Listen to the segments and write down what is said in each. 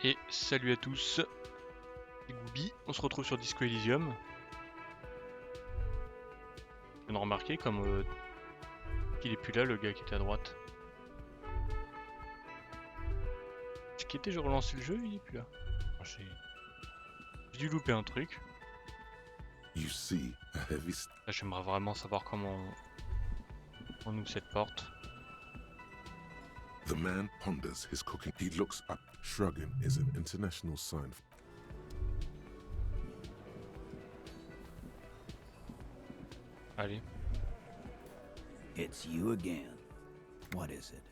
Et salut à tous, c'est Goubi, on se retrouve sur Disco Elysium. Je viens de remarquer comme qu'il est plus là, le gars qui était à droite. Ce qui était, j'ai relancé le jeu, il est plus là. J'ai dû louper un truc. Là, j'aimerais vraiment savoir comment on ouvre cette porte. The man ponders his cooking. He looks up. Shrugging is an international sign. Allez. It's you again. What is it?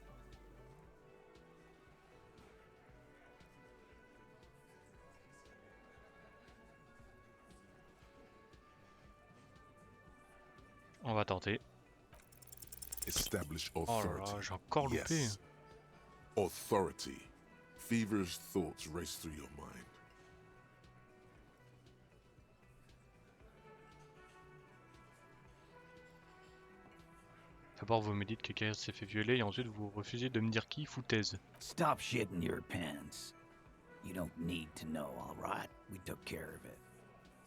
On va tenter. Establish Oh authority. là là, j'ai encore loupé. Yes. Authority. Feverish thoughts race through your mind. D'abord, vous me dites que quelqu'un s'est fait violer et ensuite vous refusez de me dire qui, foutaise. Stop shitting your pants. You don't need to know, all right? We took care of it.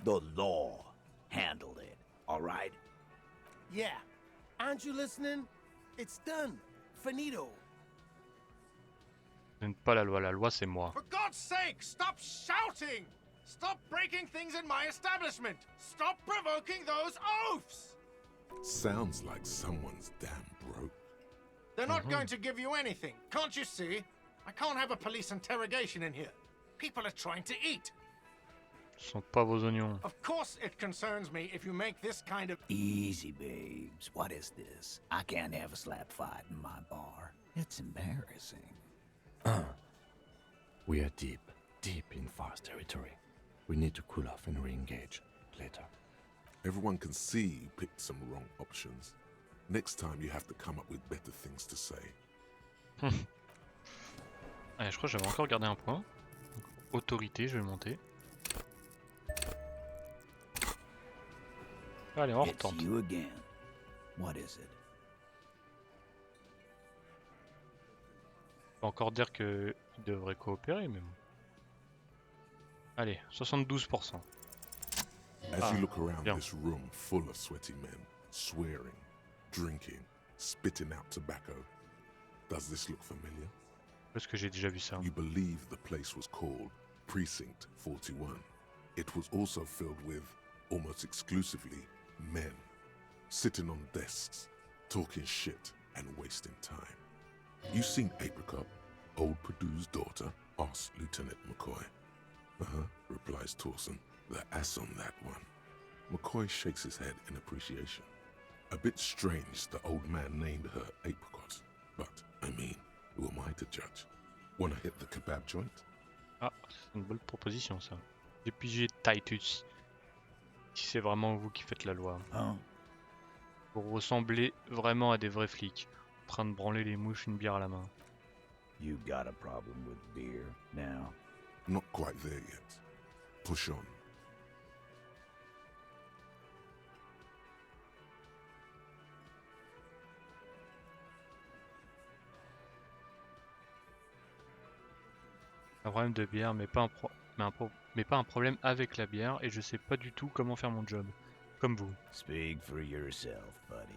The law handled it, all right? Yeah. Aren't you listening? It's done. Finito. Je n'aime pas la loi c'est moi. For God's sake, stop shouting! Stop breaking things in my establishment! Stop provoking those oafs! Sounds like someone's damn broke. They're not going to give you anything, can't you see? I can't have a police interrogation in here. People are trying to eat. Ce sont pas vos oignons. Of course it concerns me if you make this kind of... Easy, babes. What is this? I can't have a slap fight in my bar. It's embarrassing. We are deep in Far's territory. We need to cool off and re-engage later. Everyone can see you picked some wrong options. Next time you have to come up with better things to say. Allez, je crois que j'avais encore gardé un point. Donc, autorité, je vais le monter. Allez, on It's retente. you again. What is it? On va encore dire qu'il devrait coopérer, mais bon. Allez, 72%. As you look around bien. this room full of sweaty men, swearing, drinking, spitting out tobacco, does this look familiar? Parce que j'ai déjà vu ça. You believe the place was called Precinct 41. It was also filled with, almost exclusively, men, sitting on desks, talking shit and wasting time. You seen Apricot, old Purdue's daughter? Asks Lieutenant McCoy. Replies Torson. The ass on that one. McCoy shakes his head in appreciation. A bit strange the old man named her Apricot, but, I mean, who am I to judge? Wanna hit the kebab joint? Ah, c'est une bonne proposition ça. J'ai pigé Titus. Si c'est vraiment vous qui faites la loi. Huh? Vous ressemblez vraiment à des vrais flics. En train de branler les mouches, une bière à la main. You got a problem with beer now? Not quite there yet. Push on. Un problème de bière, mais pas un problème avec la bière, et je sais pas du tout comment faire mon job. Comme vous. Speak for yourself, buddy.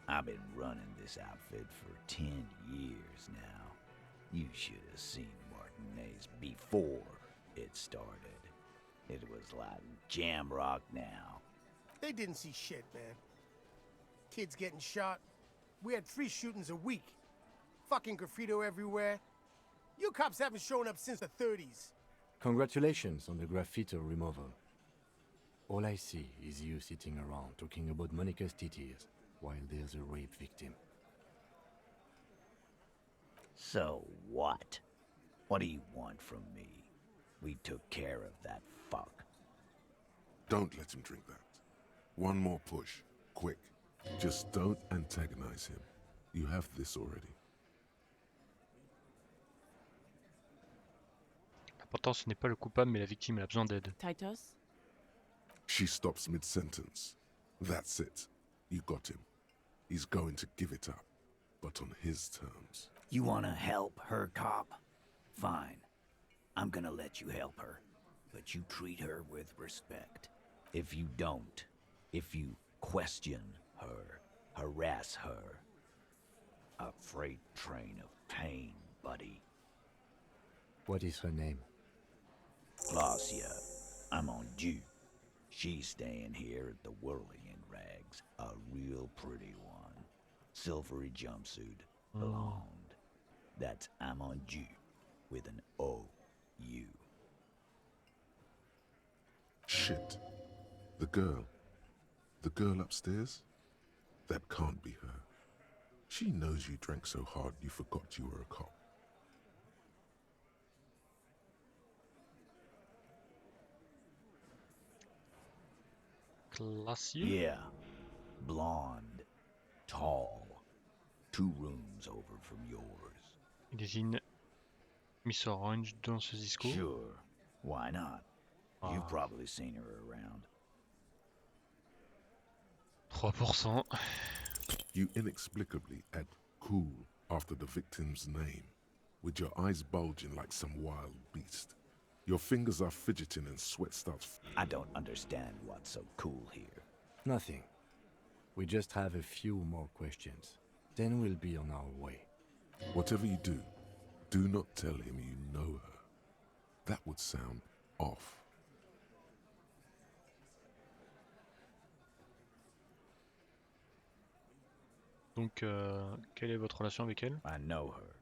I've been running this outfit for 10 years now. You should have seen Martinez before it started. It was like jam rock now. They didn't see shit, man. Kids getting shot. We had 3 shootings a week. Fucking graffito everywhere. You cops haven't shown up since the 30s. Congratulations on the graffiti removal. All I see is you sitting around talking about Monica's titties while there's a rape victim. So what? What do you want from me? We took care of that fuck. Don't let him drink that. One more push. Quick. Just don't antagonize him. You have this already. Pourtant, ce n'est pas le coupable, mais la victime, elle a besoin d'aide. Titus? She stops mid-sentence. That's it. You got him. He's going to give it up, but on his terms. You wanna help her cop? Fine. I'm gonna let you help her, but you treat her with respect. If you don't, if you question her, harass her, a freight train of pain, buddy. What is her name? Klaasje, Amandou. She's staying here at the Whirling in Rags, a real pretty one. Silvery jumpsuit, blonde. That's Amandou, with an O-U. Shit. The girl upstairs? That can't be her. She knows you drank so hard you forgot you were a cop. Klaasje? Yeah, blonde, tall, 2 rooms over from yours. Il désigne Miss Orange dans ce discours. Sure, why not? You've Ah. probably seen her around. 3%. You inexplicably add cool after the victim's name, with your eyes bulging like some wild beast. Your fingers are fidgeting and sweat starts. I don't understand what's so cool here. Nothing. We just have a few more questions. Then we'll be on our way. Whatever you do not tell him you know her. That would sound off. Donc, quelle est votre relation avec elle? I know her.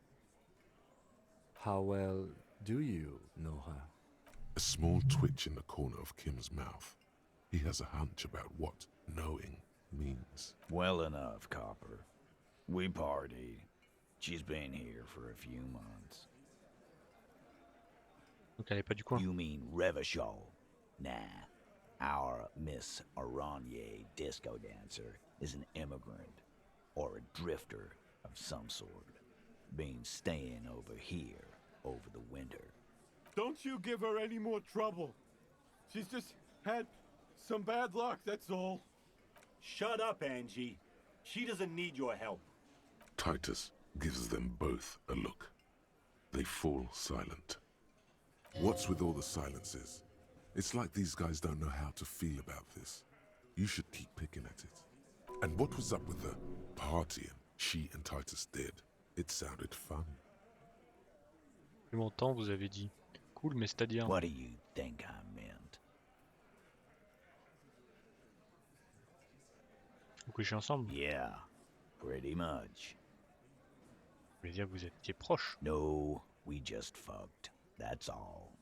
How well do you know her? A small twitch in the corner of Kim's mouth. He has a hunch about what knowing means. Well enough, Copper. We partied. She's been here for a few months. Donc, elle est pas du coin. You mean Revachol? Nah. Our Miss Aranye disco dancer is an immigrant, or a drifter of some sort, been staying over here over the winter. Don't you give her any more trouble. She's just had some bad luck, that's all. Shut up, Angie. She doesn't need your help. Titus gives them both a look. They fall silent. What's with all the silences? It's like these guys don't know how to feel about this. You should keep picking at it. And what was up with the partying she and Titus did? It sounded fun. Depuis longtemps, vous avez dit. Cool, mais c'est-à-dire. What do you think I meant? Vous couchez ensemble? Yeah, pretty much. Vous voulez dire que vous étiez proches? No, we just fucked. That's all.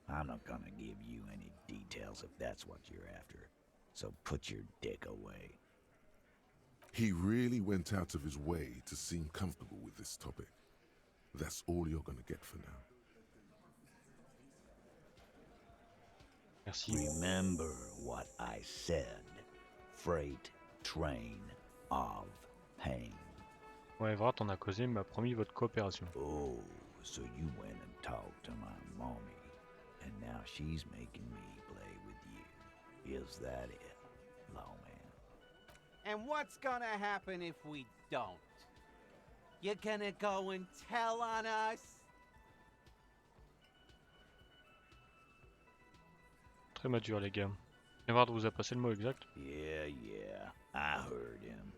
I'm not gonna give you any details if that's what you're after. So put your dick away. He really went out of his way to seem comfortable with this topic. That's all you're gonna get for now. Merci. Remember what I said. Freight train of pain. Ouais, Vrat, on a causé, m'a promis votre coopération. Oh, so you went and talked to my mommy, and now she's making me play with you. Is that it, lawman? And what's gonna happen if we don't? You're gonna go and tell on us? Très mature, les gars. Vrat vous a passé le mot exact? Yeah, I heard him.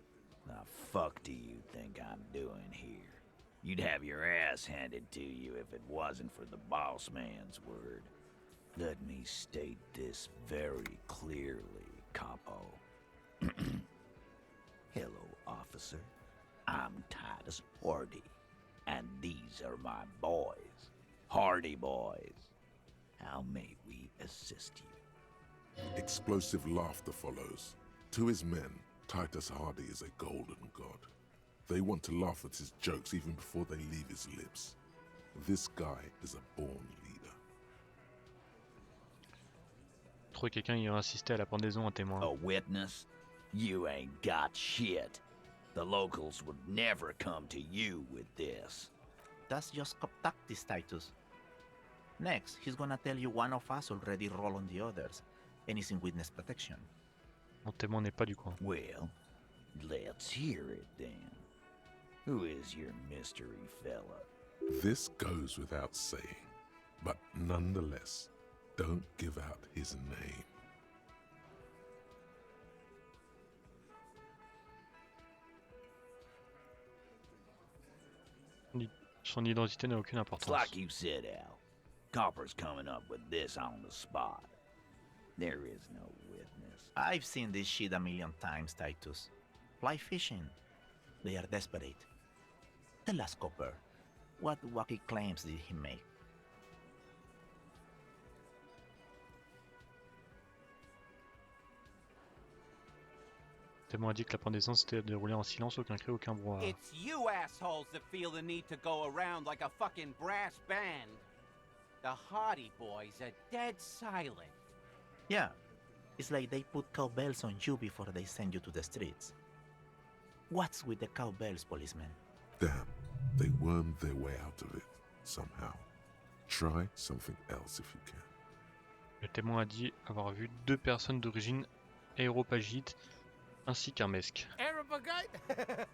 The fuck do you think I'm doing here? You'd have your ass handed to you if it wasn't for the boss man's word. Let me state this very clearly, Capo. Hello, officer. I'm Titus Hardy, and these are my boys, Hardy boys. How may we assist you? Explosive laughter follows. To his men, Titus Hardy is a golden god. They want to laugh at his jokes even before they leave his lips. This guy is a born leader. Trouver quelqu'un ayant assisté à la pendaison un témoin. A witness? You ain't got shit. The locals would never come to you with this. That's just tactics, Titus. Next, he's gonna tell you one of us already roll on the others, and is in witness protection. Mon témoin n'est pas du coin. Well, let's hear it then. Who is your mystery fella? This goes without saying. but nonetheless, don't give out his name. Son identité n'a aucune It's importance. like you said, Al. Copper's coming up with this on the spot. There is no witness. I've seen this shit a million times, Titus. Fly fishing. They are desperate. Tell us, Copper, what wacky claims did he make? Témoin a dit que la pendaison s'était déroulée en silence, aucun cri, aucun brouhaha. It's you assholes that feel the need to go around like a fucking brass band. The Hardy Boys are dead silent. Yeah, it's like they put cowbells on you before they send you to the streets. What's with the cowbells, policeman? Damn, they wormed their way out of it, somehow. Try something else if you can. Le témoin a dit avoir vu 2 personnes d'origine aéropagite ainsi qu'un mesque. Arabagite?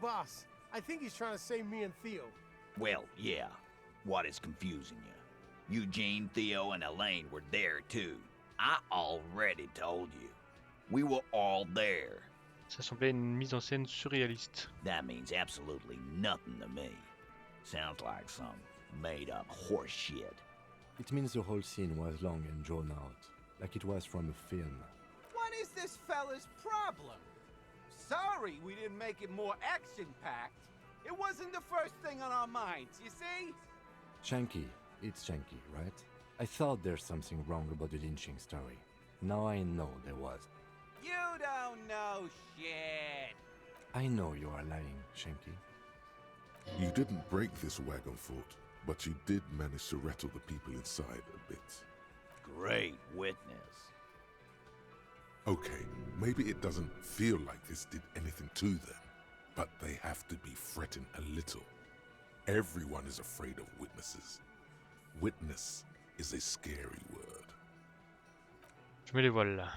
Boss, I think he's trying to say me and Theo. Well, yeah. What is confusing you? Eugene, Theo, and Elaine were there too. I already told you. We were all there. Ça semblait une mise en scène surréaliste. That means absolutely nothing to me. Sounds like some made-up horse shit. It means the whole scene was long and drawn out, like it was from a film. What is this fella's problem? Sorry we didn't make it more action-packed. It wasn't the first thing on our minds, you see? Shanky, it's Shanky, right? I thought there's something wrong about the lynching story. Now I know there was. You don't know shit. I know you are lying, Shanky. You didn't break this wagon fort, but you did manage to rattle the people inside a bit. Great witness. Okay, maybe it doesn't feel like this did anything to them, but they have to be fretting a little. Everyone is afraid of witnesses. Witness is a scary word. Je mets les voiles là.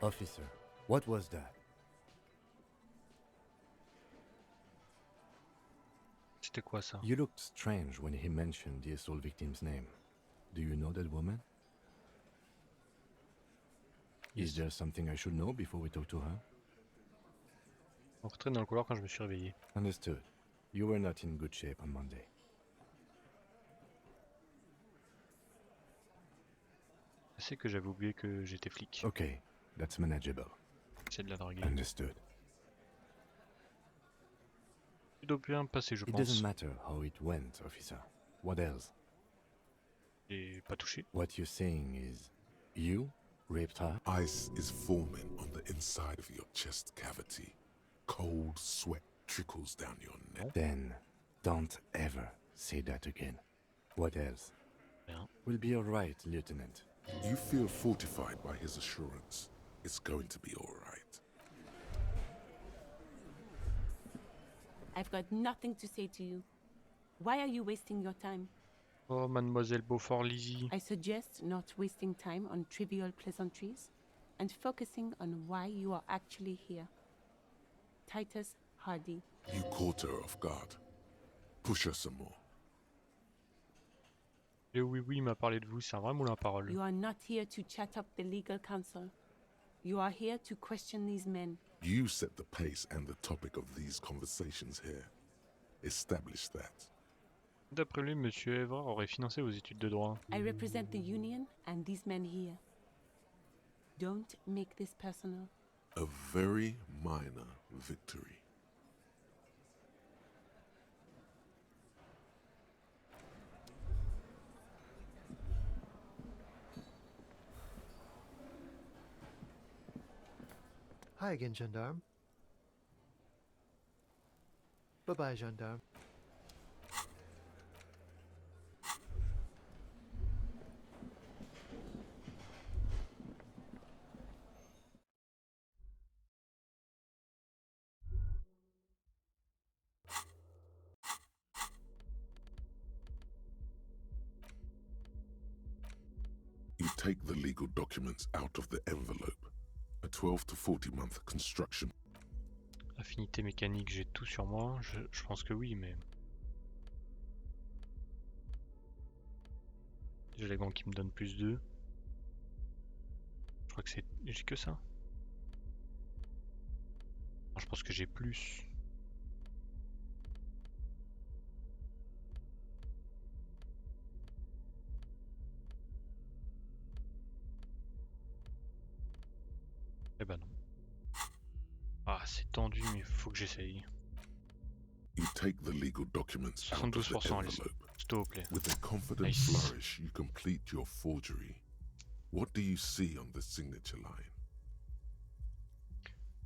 Officer, what was that? C'était quoi ça? You looked strange when he mentioned the assault victim's name. Do you know that woman? Is there something I should know before we talk to her? On retraite dans le couloir quand je me suis réveillé. Understood. You were not in good shape on Monday. Je sais que j'avais oublié que j'étais flic. Okay, that's manageable. C'est de la draguer. Understood. Il doit bien passer, je It pense. doesn't matter how it went, officer. What else? Et pas touché. What you're saying is, you raped her? Ice is forming on the inside of your chest cavity. Cold sweat trickles down your neck. Then, don't ever say that again. What else? Rien. We'll be all right, Lieutenant. You feel fortified by his assurance. It's going to be all right. I've got nothing to say to you. Why are you wasting your time? Oh, mademoiselle Beaufort-Lizzie. I suggest not wasting time on trivial pleasantries and focusing on why you are actually here. Titus Hardy. You caught her off guard. Push her some more. Le oui m'a parlé de vous, c'est un vrai moulin à parole. You are not here to chat up the legal counsel. You are here to question these men. You set the pace and the topic of these conversations here. Establish that. D'après lui, Monsieur Evra aurait financé vos études de droit. I represent the union and these men here. Don't make this personal. A very minor victory. Hi again, gendarme. Bye-bye, gendarme. You take the legal documents out of the envelope. A 12 to 40 month construction. Affinité mécanique, j'ai tout sur moi. Je pense que oui, mais... J'ai les gants qui me donnent plus 2. Je crois que c'est... J'ai que ça. Je pense que j'ai plus. Eh ben non. Ah, c'est tendu, mais faut que j'essaye. You take the legal documents out of the 72%, allez, envelope. s'il te plaît. With a confident Nice. flourish, you complete your forgery. What do you see on the signature line?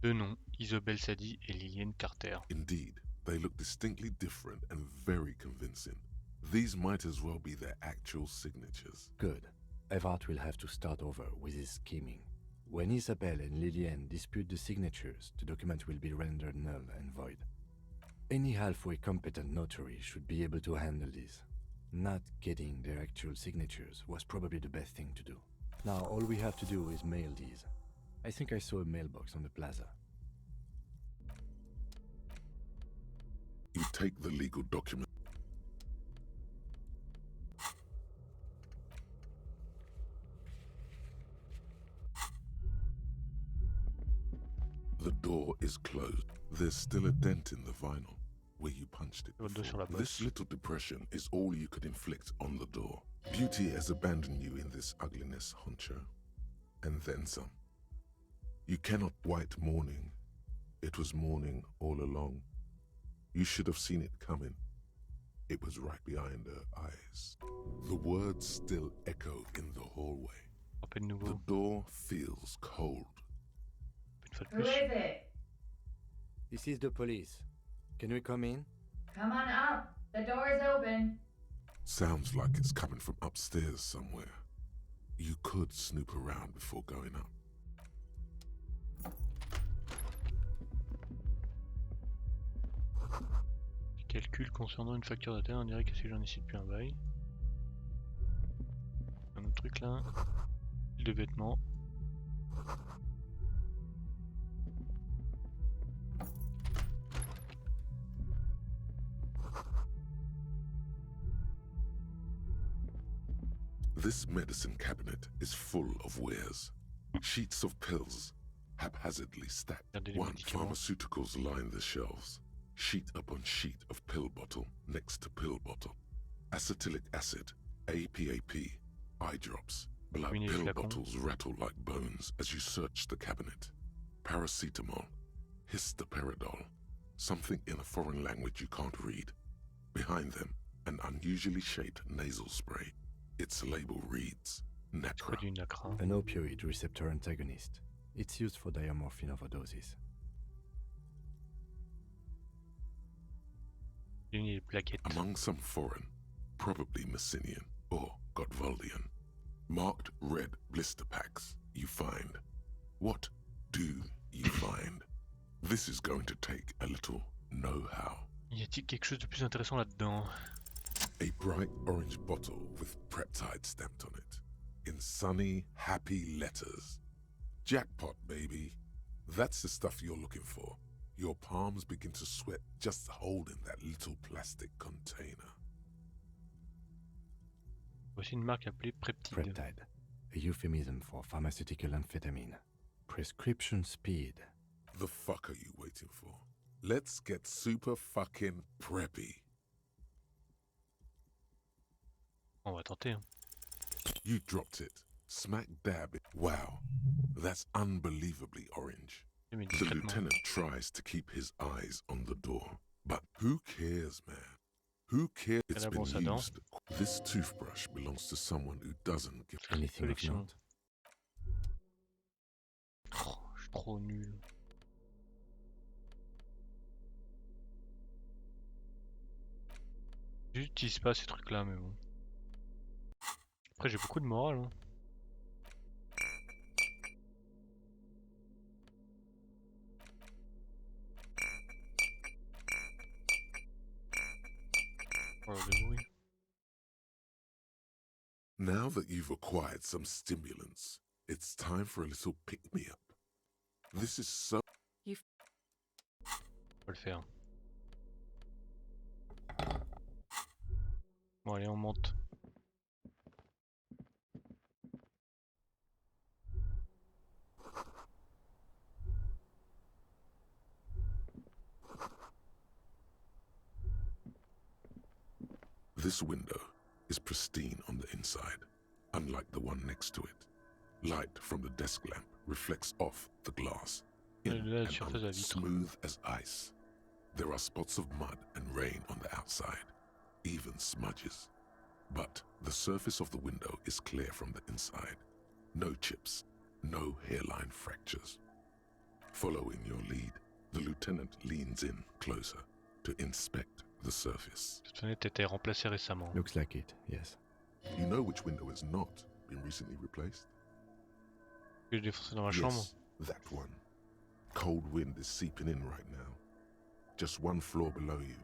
2 noms, Isobel Sadi et Lillian Carter. Indeed, they look distinctly different and very convincing. These might as well be their actual signatures. Good. Everett will have to start over with his scheming. When Isabel and Lillian dispute the signatures, the document will be rendered null and void. Any halfway competent notary should be able to handle this. Not getting their actual signatures was probably the best thing to do. Now all we have to do is mail these. I think I saw a mailbox on the plaza. You take the legal document. The door is closed. There's still a dent in the vinyl where you punched it before. This little depression is all you could inflict on the door. Beauty has abandoned you in this ugliness, honcho. And then some. You cannot white mourning. It was morning all along. You should have seen it coming. It was right behind her eyes. The words still echo in the hallway. The door feels cold. Who is it? This is the police. Can we come in? Come on up. The door is open. Sounds like it's coming from upstairs somewhere. You could snoop around before going up. Calcul concernant une facture d'intérêt indirect que si j'en ai ici depuis un bail. Un autre truc là. Fil de vêtements. This medicine cabinet is full of wares. Sheets of pills, haphazardly stacked. One pharmaceuticals line the shelves. Sheet upon sheet of pill bottle next to pill bottle. Acetylic acid, APAP, eye drops. Blood pill bottles rattle like bones as you search the cabinet. Paracetamol, histoperidol, something in a foreign language you can't read. Behind them, an unusually shaped nasal spray. Its label reads, Nacra. An opioid receptor antagonist. It's used for diamorphine overdoses. Among some foreign, probably Messinian or Gotwaldian, marked red blister packs you find. What do you find? This is going to take a little know-how. Y a-t-il quelque chose de plus intéressant là-dedans? A bright orange bottle with Preptide stamped on it, in sunny, happy letters. Jackpot, baby. That's the stuff you're looking for. Your palms begin to sweat just holding that little plastic container. Voici une marque appelée Preptide. Preptide, a euphemism for pharmaceutical amphetamine. Prescription speed. The fuck are you waiting for? Let's get super fucking preppy. On va tenter. Hein. You dropped it. Smack dab it. Wow, that's unbelievably orange. The lieutenant tries to keep his eyes on the door. But who cares, man? Who cares? It's been used. This toothbrush belongs to someone who doesn't give anything of note. Oh, je suis trop nul. J'utilise pas ces trucs-là, mais bon. Après, j'ai beaucoup de morale. Hein. Oh, le bruit. Now that you've acquired some stimulants, it's time for a little pick-me-up. This is so... On va le faire. Bon allez, on monte. This window is pristine on the inside, unlike the one next to it. Light from the desk lamp reflects off the glass, in and out, smooth as ice. There are spots of mud and rain on the outside, even smudges. But the surface of the window is clear from the inside. No chips, no hairline fractures. Following your lead, the lieutenant leans in closer to inspect the surface. Cette fenêtre était remplacée récemment. Looks like it, yes. You know which window has not been recently replaced? Je l'ai défoncé dans ma chambre. Yes, that one. Cold wind is seeping in right now. Just one floor below you.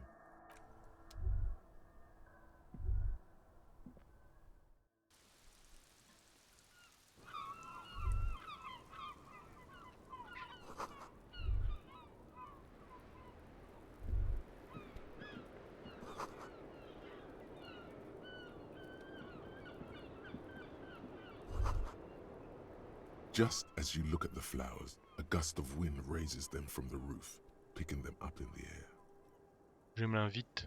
Just as you look at the flowers, a gust of wind raises them from the roof, picking them up in the air. Je me l'invite.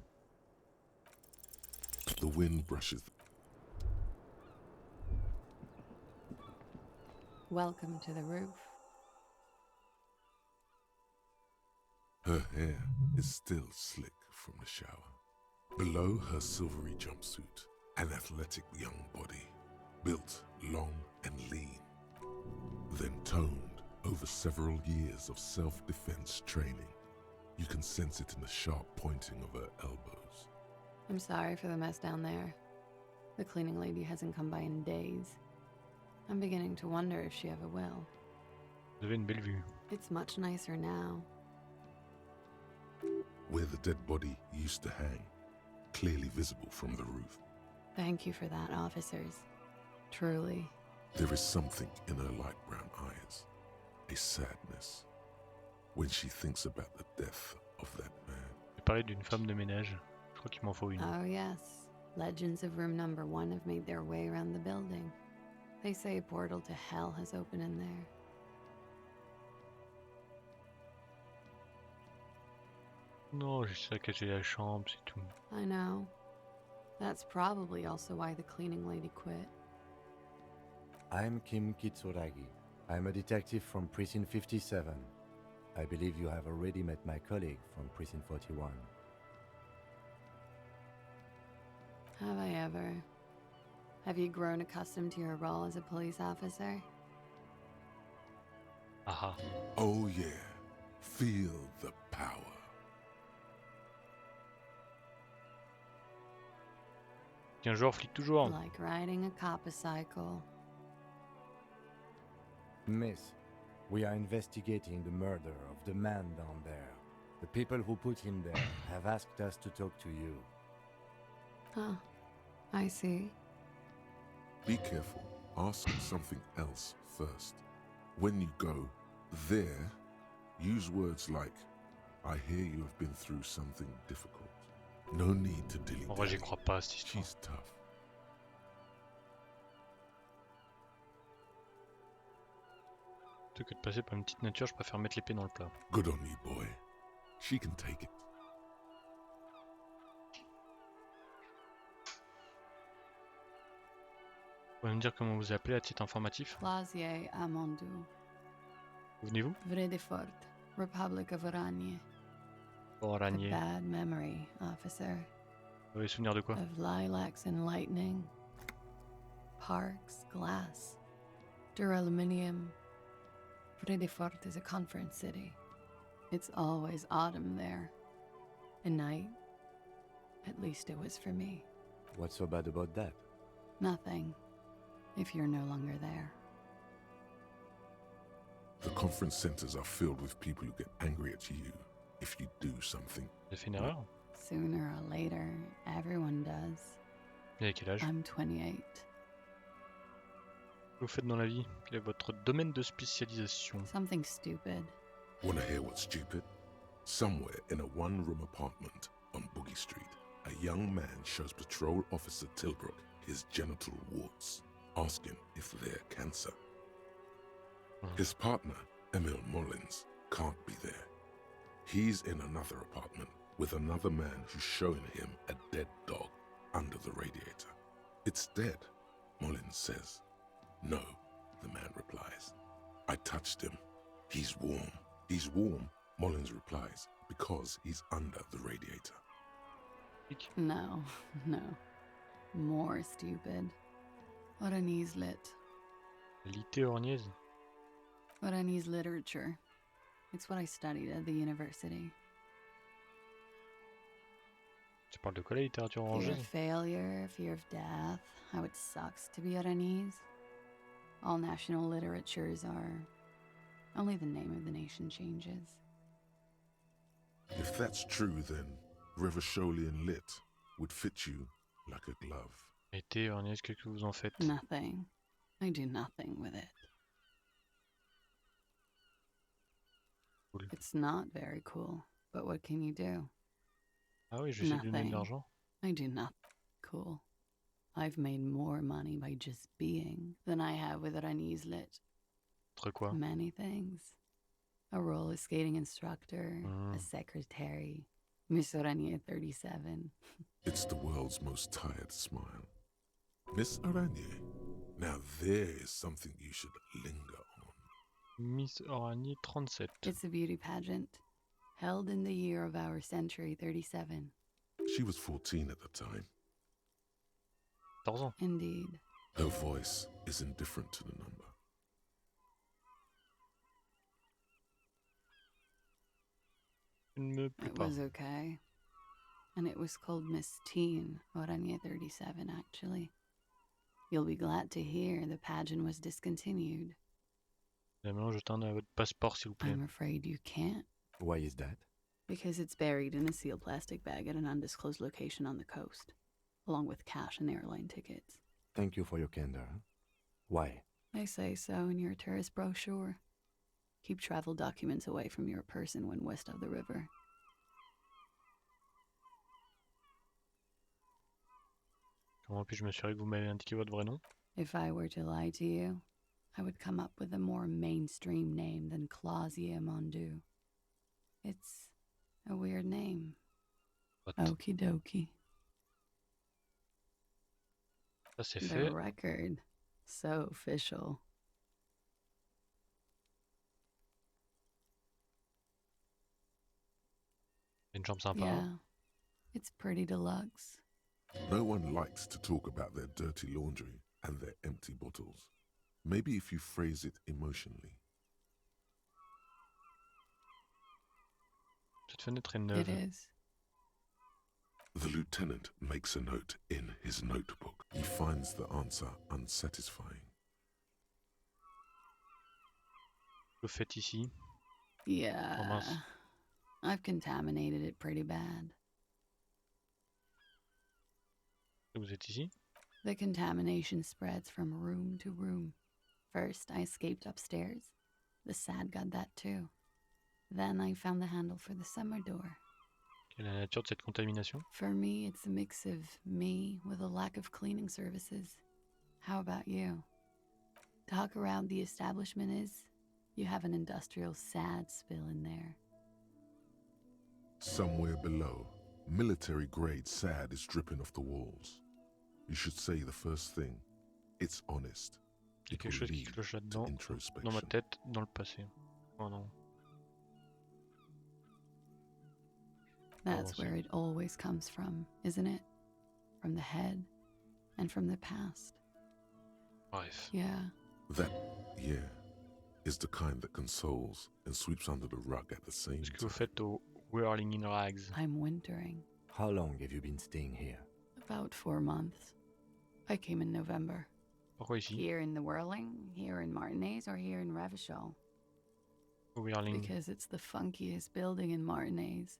The wind brushes. Welcome to the roof. Her hair is still slick from the shower. Below her silvery jumpsuit, an athletic young body, built long and lean, then toned over several years of self-defense training. You can sense it in the sharp pointing of her elbows. I'm sorry for the mess down there. The cleaning lady hasn't come by in days. I'm beginning to wonder if she ever will. Vous avez une belle vue. It's much nicer now. Where the dead body used to hang, clearly visible from the roof. Thank you for that, officers. Truly. There is something in her light brown eyes, a sadness, when she thinks about the death of that man. J'ai parlé d'une femme de ménage. Je crois qu'il m'en faut une. Oh yes. Legends of room number 1 have made their way around the building. They say a portal to hell has opened in there. Non, j'ai saccagé la chambre, c'est tout. I know. That's probably also why the cleaning lady quit. I'm Kim Kitsuragi. I'm a detective from Precinct 57. I believe you have already met my colleague from Precinct 41. Have I ever? Have you grown accustomed to your role as a police officer? Aha. Oh yeah, feel the power. Tiens, joueur, flic toujours. Like riding a coppercycle. Miss, we are investigating the murder of the man down there. The people who put him there have asked us to talk to you. Huh. I see. Be careful. Ask something else first. When you go there, use words like, I hear you have been through something difficult. No need to dilly-dally. En vrai, j'y crois pas, cette histoire. She's tough. Plutôt que de passer par une petite nature, je préfère mettre l'épée dans le plat. Good on you, boy. She can take it. Vous pouvez me dire comment vous appelez à titre informatif? Klaasje, Amandou. Où venez-vous? Vredefort, Republic of Oranje. Oranje. Bad memory, officer. Vous avez souvenir de quoi? Of lilacs and lightning. Parks, glass. Duraluminium. Vredefort is a conference city. It's always autumn there. A night. At least it was for me. What's so bad about that? Nothing. If you're no longer there. The conference centers are filled with people who get angry at you if you do something. Vous avez fait une erreur? Sooner or later, everyone does. Et à quel âge? I'm 28. Que vous faites dans la vie? Quel est votre domaine de spécialisation? Something stupid. Wanna hear what's stupid? Somewhere in a one-room apartment on Boogie Street, a young man shows Patrol Officer Tilbrook his genital warts, asking if they're cancer. His partner, Emil Mullins, can't be there. He's in another apartment with another man who's showing him a dead dog under the radiator. It's dead, Mullins says. No, the man replies. I touched him. He's warm. He's warm, Mullins replies, because he's under the radiator. No, no. More stupid. Oranese lit. Litté orniaise. Oranese literature. It's what I studied at the university. Tu parles de quoi, la littérature Fear orangée? of failure, fear of death, how it sucks to be Oranese. All national literatures are. Only the name of the nation changes. If that's true, then Revacholian lit would fit you like a glove. Litté orniaise, qu'est-ce que vous en faites? Nothing. I do nothing with it. Cool. It's not very cool, but what can you do? Ah oui, je sais donner de Nothing. l'argent. I do nothing cool. I've made more money by just being than I have with Oranese lit. Entre quoi? Many things. A roller skating instructor, a secretary, Miss Oranje 37. It's the world's most tired smile. Miss Aranye, now there is something you should linger on. Miss Oranje 37. It's a beauty pageant, held in the year of our century 37. She was 14 at the time. 14 ans. Indeed. Her voice is indifferent to the number. Je ne me plais It pas. was okay. And it was called Miss Teen Oranje 37, actually. You'll be glad to hear the pageant was discontinued. Maintenant, jetez un à votre passeport, s'il vous plaît. I'm afraid you can't. Why is that? Because it's buried in a sealed plastic bag at an undisclosed location on the coast, along with cash and airline tickets. Thank you for your candor. Why? They say so in your tourist brochure. Keep travel documents away from your person when west of the river. Comment puis-je m'assurer que vous m'avez indiqué votre vrai nom? If I were to lie to you, I would come up with a more mainstream name than Klaasje Amandou. It's a weird name. What? Okie dokie. Ça, c'est The fait. record. So official. Une chambre sympa. Yeah. Hein? It's pretty deluxe. No one likes to talk about their dirty laundry and their empty bottles. Maybe if you phrase it emotionally. Cette fenêtre est neuve. It is. The lieutenant makes a note in his notebook. He finds the answer unsatisfying. Que faites ici? Yeah. Oh, mince. I've contaminated it pretty bad. Vous êtes ici? The contamination spreads from room to room. First, I escaped upstairs. The SAD got that too. Then I found the handle for the summer door. Quelle est la nature de cette contamination? For me, it's a mix of me with a lack of cleaning services. How about you? Talk around the establishment is, you have an industrial SAD spill in there. Somewhere below, military-grade SAD is dripping off the walls. You should say the first thing. It's honest. Il y a quelque chose qui cloche là-dedans, dans ma tête, dans le passé. Oh non. That's where it always comes from, isn't it? From the head and from the past. Bref. Yeah. That, yeah, is the kind that consoles and sweeps under the rug at the same Qu'est-ce que vous time. faites au Whirling in Rags? I'm wintering. How long have you been staying here? About 4 months. I came in November. Pourquoi ici? Here in the Whirling, here in Martinez, or here in Revachol? Whirling. Because it's the funkiest building in Martinez.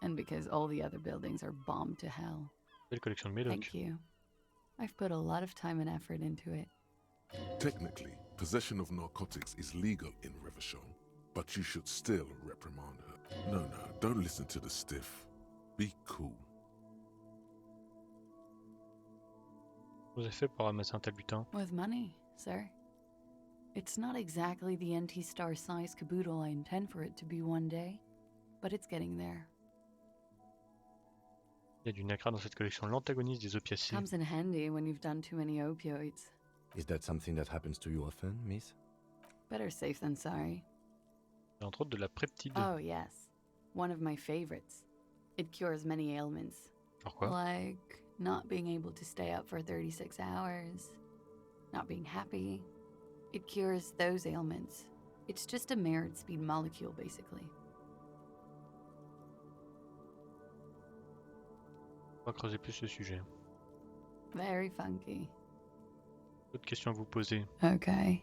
And because all the other buildings are bombed to hell. Belle collection de médocs. Thank you. I've put a lot of time and effort into it. Technically, possession of narcotics is legal in Revachol, but you should still reprimand her. No, don't listen to the stiff. Be cool. Vous avez fait pour ramasser un tel butin? With money, sir. It's not exactly the NT-star size caboodle I intend for it to be one day, but it's getting there. Il y a du nacra dans cette collection. L'antagoniste des opiacés. Comes in handy when you've done too many opioids. Is that something that happens to you often, miss? Better safe than sorry. Et entre autres de la preptide. Oh, yes. One of my favorites. It cures many ailments. Pourquoi? Like not being able to stay up for 36 hours, not being happy. It cures those ailments. It's just a mirrored speed molecule, basically. On va creuser plus le sujet. Very funky. D'autres questions à vous poser? Okay.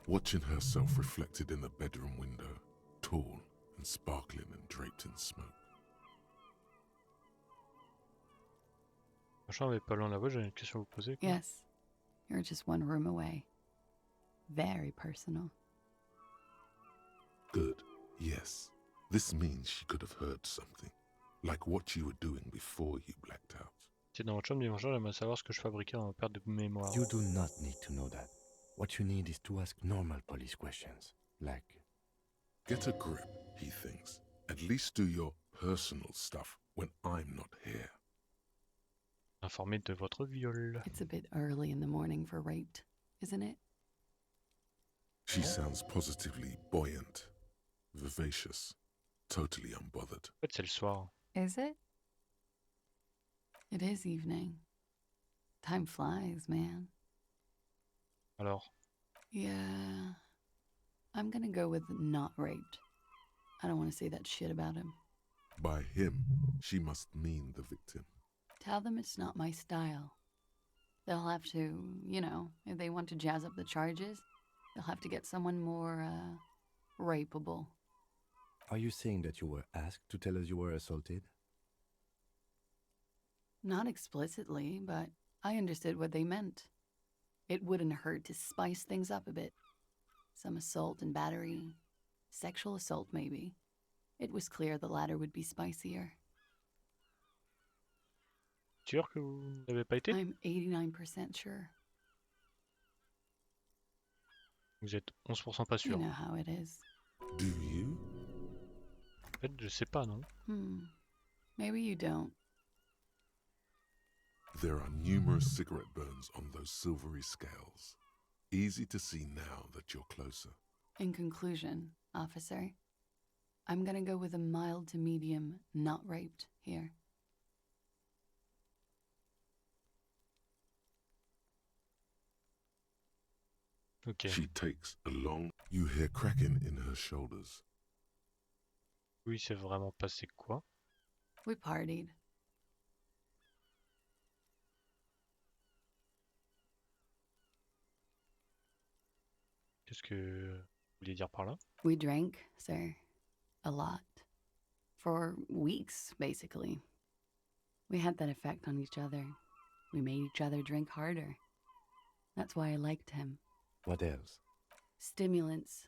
Watching herself reflected in the bedroom window, tall and sparkling and draped in smoke. Franchement, on n'est pas loin de la voix, j'ai une question à vous poser. Quoi. Yes. You're just one room away. Very personal. Good. Yes. This means she could have heard something. Like what you were doing before you blacked out. C'est dans votre chambre dimanche, j'aimerais savoir ce que je fabriquais en perte de mémoire. You do not need to know that. What you need is to ask normal police questions. Like... Get a grip, he thinks. At least do your personal stuff when I'm not here. Informé de votre viol. It's a bit early in the morning for rape, isn't it? She sounds positively buoyant, vivacious, totally unbothered. En fait, c'est le soir. Is it? It is evening. Time flies, man. Alors? Yeah. I'm gonna go with not raped. I don't want to say that shit about him. By him, she must mean the victim. Tell them it's not my style. They'll have to, you know, if they want to jazz up the charges, they'll have to get someone more, rapeable. Are you saying that you were asked to tell us you were assaulted? Not explicitly, but I understood what they meant. It wouldn't hurt to spice things up a bit. Some assault and battery. Sexual assault, maybe. It was clear the latter would be spicier. Sûr que vous n'avez pas été? I'm 89% sure. Vous êtes 11% pas sûr. You know how it is. Do you? En fait, je sais pas, non? Maybe you don't. There are numerous cigarette burns on those silvery scales. Easy to see now that you're closer. In conclusion, officer, I'm gonna go with a mild to medium not raped here. Ok. She takes a long... You hear cracking in her shoulders. Oui, c'est vraiment passé quoi? We partied. Qu'est-ce que vous vouliez dire par là? We drank, sir. A lot. For weeks, basically. We had that effect on each other. We made each other drink harder. That's why I liked him. What else? Stimulants.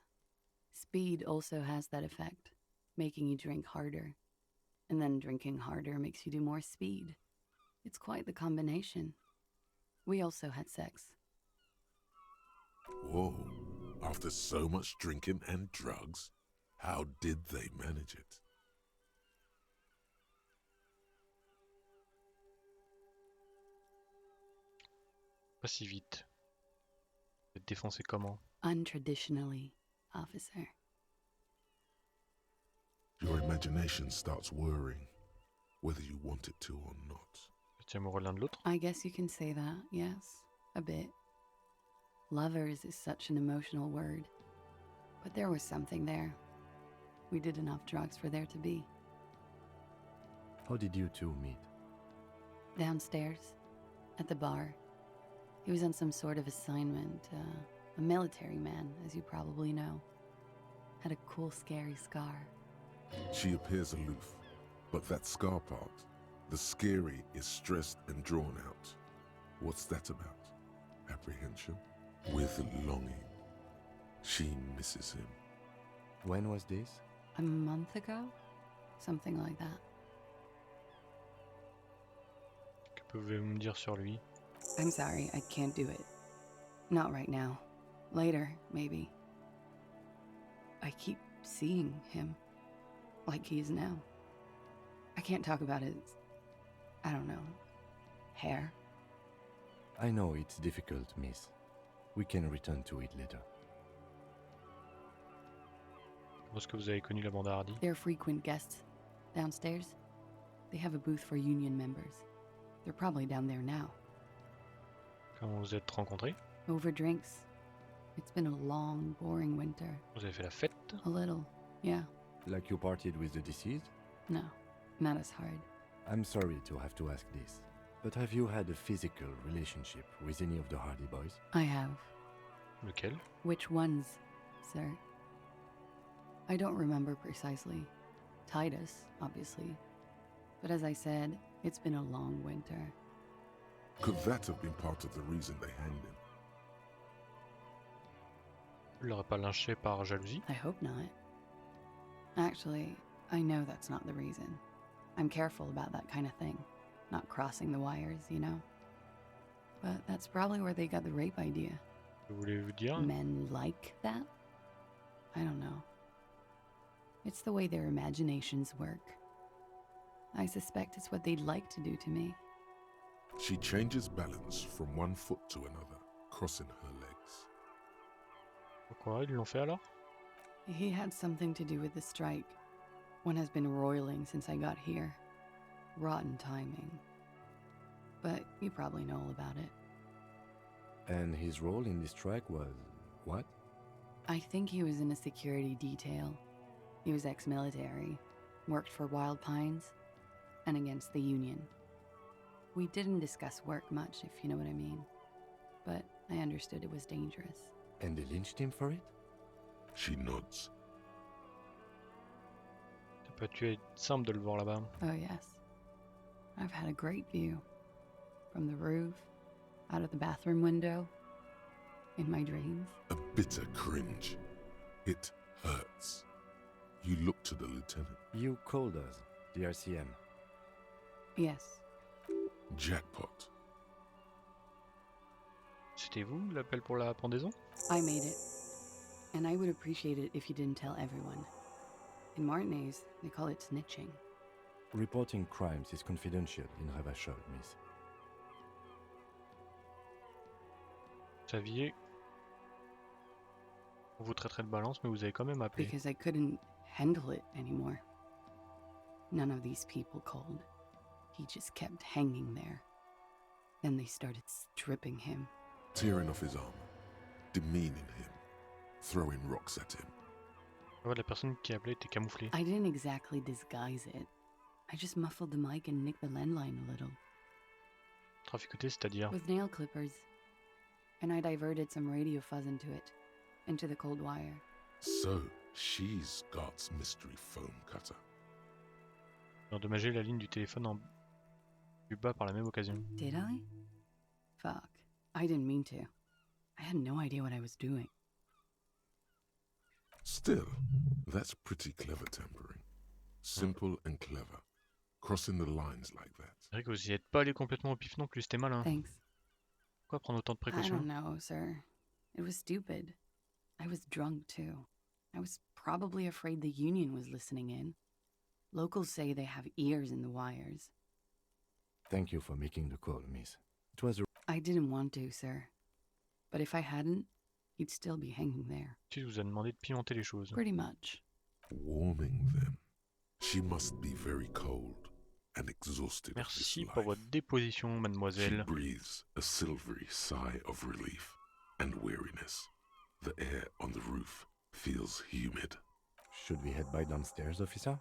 Speed also has that effect, making you drink harder. And then drinking harder makes you do more speed. It's quite the combination. We also had sex. Whoa. After so much drinking and drugs, how did they manage it? Pas si vite. Vous êtes défoncé comment? Untraditionally, officer. Your imagination starts whirring, whether you want it to or not. Vous êtes amoureux l'un de l'autre? I guess you can say that, yes. A bit. Lovers is such an emotional word. But there was something there. We did enough drugs for there to be. How did you two meet? Downstairs, at the bar. He was on some sort of assignment, a military man, as you probably know. Had a cool, scary scar. She appears aloof, but that scar part, the scary, is stressed and drawn out. What's that about? Apprehension? With longing. She misses him. When was this? A month ago? Something like that. Que pouvez-vous me dire sur lui? I'm sorry, I can't do it. Not right now. Later, maybe. I keep seeing him. Like he is now. I can't talk about his... I don't know... hair. I know it's difficult, miss. We can return to it later. Comment est-ce que vous avez connu la bande à Hardy? They're frequent guests. Downstairs. They have a booth for union members. They're probably down there now. Comment vous êtes rencontrés? Over drinks. It's been a long, boring winter. Vous avez fait la fête? A little, yeah. Like you partied with the deceased? No, not as hard. I'm sorry to have to ask this, but have you had a physical relationship with any of the Hardy boys? I have. Lequel? Which ones, sir? I don't remember precisely. Titus, obviously. But as I said, it's been a long winter. Could that have been part of the reason they hanged him? Il l'aurait pas lynché par jalousie? I hope not. Actually, I know that's not the reason. I'm careful about that kind of thing. Not crossing the wires, you know? But that's probably where they got the rape idea. Que voulez-vous dire? Men like that? I don't know. It's the way their imaginations work. I suspect it's what they'd like to do to me. She changes balance from one foot to another, crossing her legs. Pourquoi ils l'ont fait alors? He had something to do with the strike. One has been roiling since I got here. Rotten timing. But you probably know all about it. And his role in this strike was what? I think he was in a security detail. He was ex-military, worked for Wild Pines, and against the Union. We didn't discuss work much, if you know what I mean. But I understood it was dangerous. And they lynched him for it? She nods. Ça peut être simple de le voir là-bas. Oh yes. I've had a great view. From the roof, out of the bathroom window, in my dreams. A bitter cringe. It hurts. You look to the lieutenant. You called us, the RCM. Yes. Jackpot. C'était vous, l'appel pour la pendaison? I made it. And I would appreciate it if you didn't tell everyone. In Martinez, they call it snitching. Reporting crimes is confidential in Ravachol, miss. Vous saviez... On vous traiterait de balance, mais vous avez quand même appelé. Because I couldn't handle it anymore. None of these people called. He just kept hanging there. Then they started stripping him. Tearing off his armor, demeaning him, throwing rocks at him. Ouais, la personne qui appelait était camouflée. I didn't exactly disguise it. I just muffled the mic and nicked the landline a little. Traficoté, c'est-à-dire? With nail clippers. And I diverted some radio fuzz into the cold wire. So, she's Gart's mystery foam cutter. Endommager la ligne du téléphone en plus bas par la même occasion. Did I? Fuck. I didn't mean to. I had no idea what I was doing. Still, that's pretty clever tampering. Simple and clever. Crossing the lines like that. C'est vrai que vous y êtes pas allé complètement au pif non plus, c'était malin. Thanks. Pourquoi prendre autant de I précautions? don't know, sir. It was stupid. I was drunk, too. I was probably afraid the Union was listening in. Locals say they have ears in the wires. Thank you for making the call, miss. It was a... I didn't want to, sir. But if I hadn't, he'd still be hanging there. Tu vous a demandé de pimenter les choses. Pretty much. Warming them. She must be very cold and exhausted. Merci pour votre déposition, mademoiselle. She breathes a silvery sigh of relief and weariness. The air on the roof feels humid. Should we head by downstairs, officer?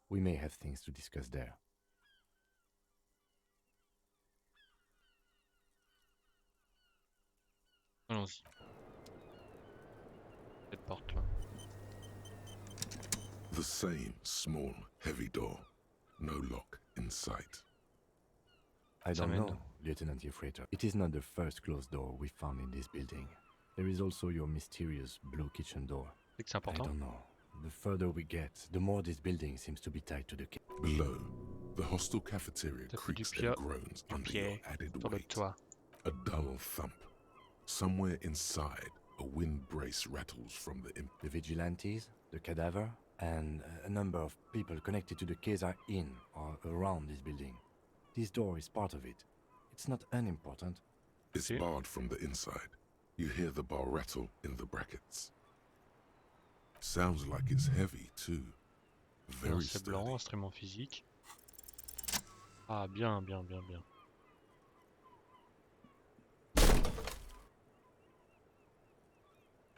We may have things to discuss there. Allons-y. Cette porte là. The same small, heavy door. No lock in sight. I don't know, Lieutenant Yefreiter. It is not the first closed door we found in this building. There is also your mysterious blue kitchen door. C'est que c'est important. I don't know. the further we get, the more this building seems to be tied to the cave. Below, the hostel cafeteria T'as fait du creaks and pied, groans du under your pied added sur le weight. toit. A dull thump. Somewhere inside, a wind brace rattles from the The vigilantes, the cadaver, and a number of people connected to the case are in or around this building. This door is part of it. It's not unimportant. It's barred from the inside. You hear the bar rattle in the brackets. Sounds like it's heavy too. Very C'est blanc, sturdy. instrument physique. Ah, bien, bien, bien, bien.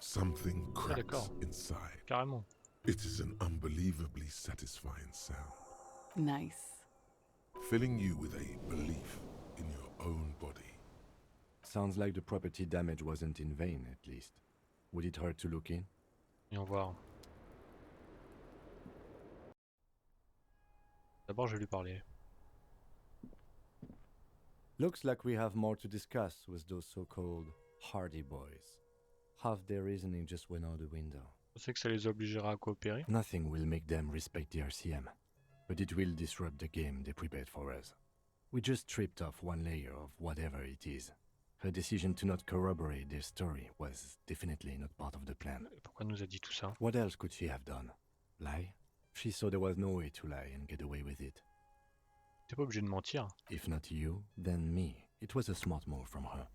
Something Ah, cracks d'accord. inside. Carrément. It is an unbelievably satisfying sound, Nice. filling you with a belief in your own body. Sounds like the property damage wasn't in vain, at least. Would it hurt to look in? Voyons voir. D'abord, je vais lui parler. Looks like we have more to discuss with those so-called Hardy Boys. Half their reasoning just went out the window. Je sais que ça les obligera à coopérer. Nothing will make them respect the RCM, but it will disrupt the game they prepared for us. We just stripped off one layer of whatever it is. Her decision to not corroborate their story was definitely not part of the plan. Pourquoi elle nous a dit tout ça? What else could she have done? Lie? She saw there was no way to lie and get away with it. T'es pas obligé de mentir. If not you, then me. It was a smart move from her.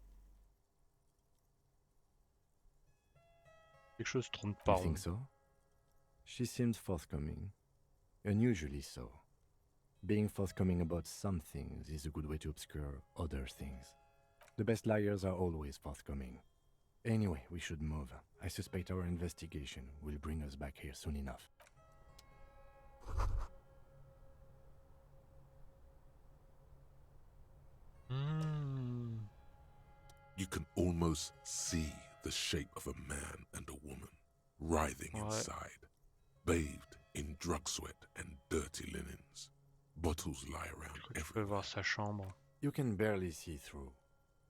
Quelque chose tourne You pas think rond. so? She seemed forthcoming. Unusually so. Being forthcoming about some things is a good way to obscure other things. The best liars are always forthcoming. Anyway, we should move. I suspect our investigation will bring us back here soon enough. You can almost see the shape of a man and a woman writhing inside, bathed in drug sweat and dirty linens. Bottles lie around Tu peux everywhere. voir sa chambre. You can barely see through.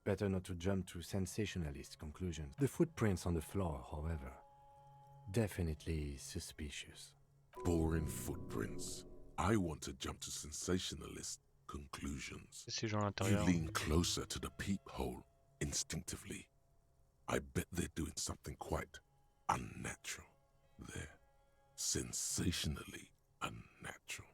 Better not to jump to sensationalist conclusions. The footprints on the floor, however, definitely suspicious. Boring footprints. I want to jump to sensationalist conclusions. Ces gens à You l'intérieur. lean closer to the peephole instinctively. I bet they're doing something quite unnatural there. Sensationally unnatural.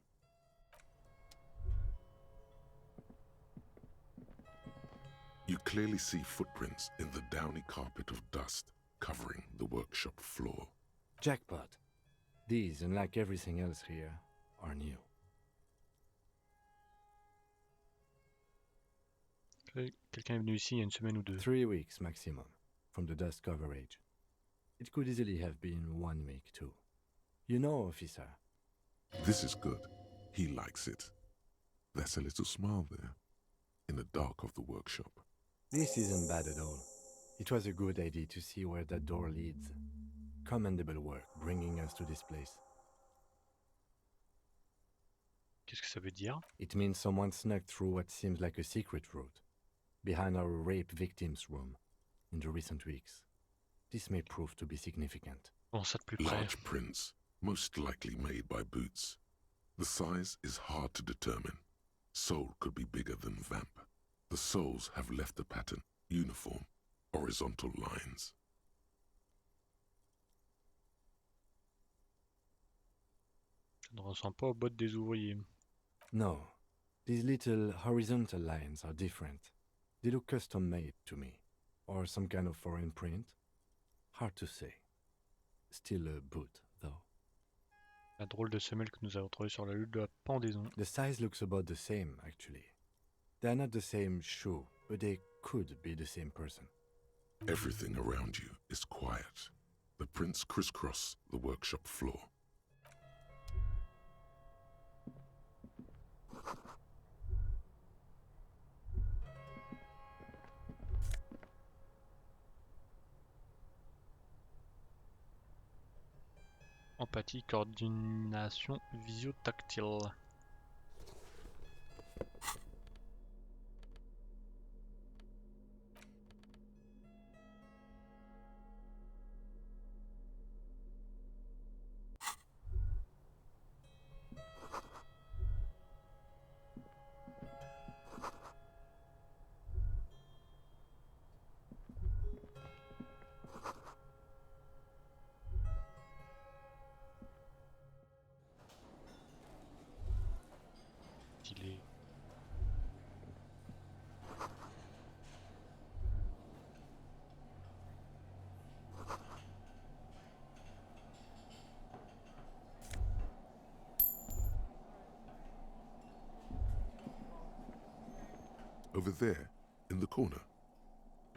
You clearly see footprints in the downy carpet of dust covering the workshop floor. Jackpot. These, unlike everything else here, are new. Quelqu'un est venu ici il y a une semaine ou deux. 3 weeks maximum, from the dust coverage. It could easily have been 1 week too. You know, officer. This is good. He likes it. There's a little smile there, in the dark of the workshop. This isn't bad at all. It was a good idea to see where that door leads. Commendable work bringing us to this place. Qu'est-ce que ça veut dire? It means someone snuck through what seems like a secret route, behind our rape victim's room, in the recent weeks. This may prove to be significant. Bon, ça de plus près. Large prints, most likely made by boots. The size is hard to determine. Sole could be bigger than vamp. The soles have left the pattern, uniform, horizontal lines. Ça ne ressemble pas aux bottes des ouvriers. No, these little horizontal lines are different. They look custom-made to me. Or some kind of foreign print. Hard to say. Still a boot, though. La drôle de semelle que nous avons trouvée sur la lutte de la pendaison. The size looks about the same, actually. They're not the same shoe, but they could be the same person. Everything around you is quiet. The prints crisscross the workshop floor. Empathie, coordination, visio-tactile. over there in the corner.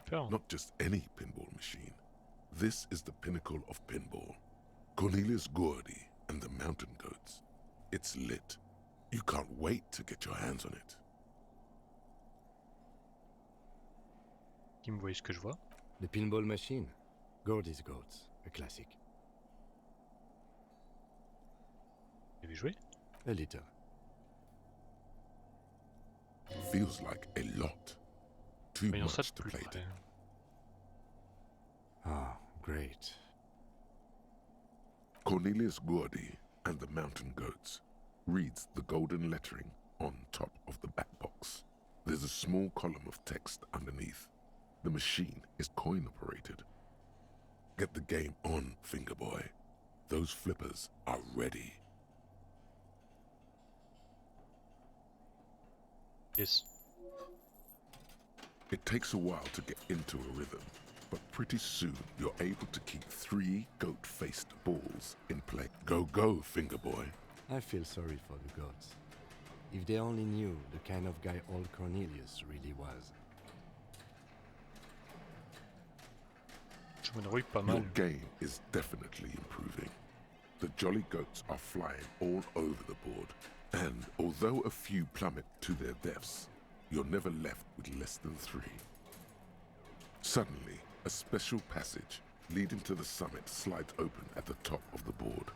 Super. Not just any pinball machine. This is the pinnacle of pinball. Cornelius Goubi and the Mountain Goats. It's lit. You can't wait to get your hands on it. Qui me voit ce que je vois? The pinball machine. Goubi's Goats, a classic. Vous avez joué? A little. Feels like a lot. Too Voyons ça much de to plus play. près. Ah, great. Cornelius Goubi and the Mountain Goats reads the golden lettering on top of the back box. There's a small column of text underneath. The machine is coin operated. Get the game on, Fingerboy. Those flippers are ready. Yes. It takes a while to get into a rhythm, but pretty soon you're able to keep 3 goat-faced balls in play. Go, go, Fingerboy. I feel sorry for the goats. If they only knew the kind of guy old Cornelius really was. Je me débrouille pas mal. Your game is definitely improving. The jolly goats are flying all over the board, and although a few plummet to their deaths, you're never left with less than 3. Suddenly, a special passage leading to the summit slides open at the top of the board.